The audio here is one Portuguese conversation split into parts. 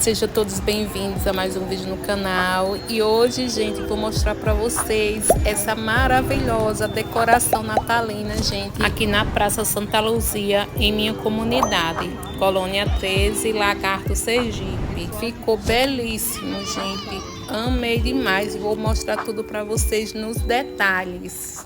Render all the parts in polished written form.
Sejam todos bem-vindos a mais um vídeo no canal. E hoje, gente, vou mostrar para vocês essa maravilhosa decoração natalina, gente, aqui na Praça Santa Luzia, em minha comunidade, Colônia Treze-Lagarto, Sergipe. Ficou belíssimo, gente. Amei demais. Vou mostrar tudo para vocês nos detalhes.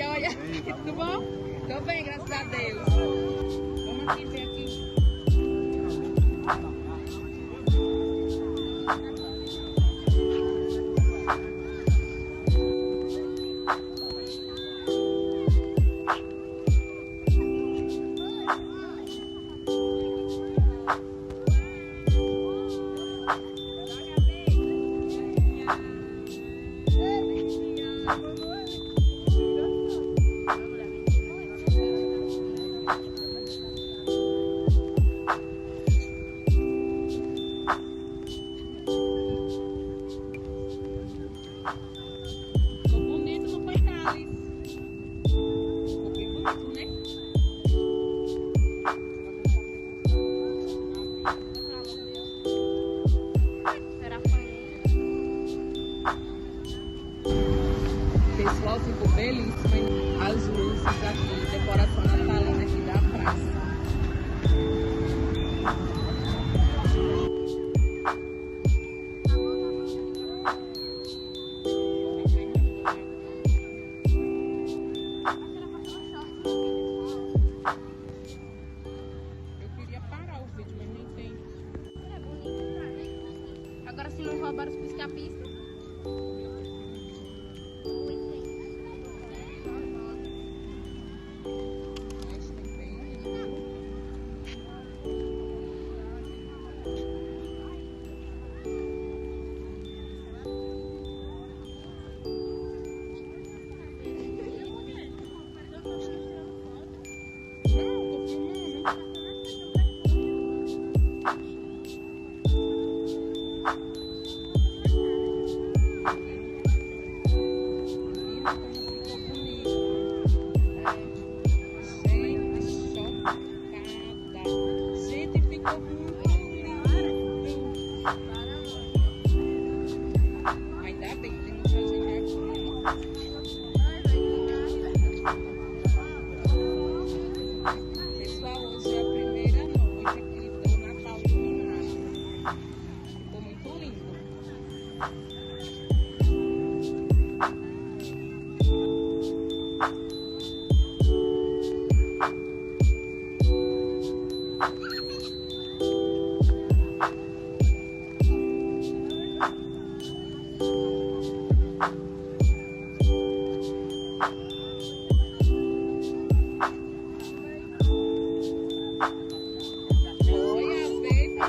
Olha. Tudo bom? Tô bem, graças a Deus. Vamos aqui ver aqui. Pessoal, ficou belíssimo, hein? As luzes aqui, decoração natalina aqui da praça. Eu queria parar o vídeo, mas nem tem. Agora se não roubaram os pisca-pisca.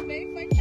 Foi, foi.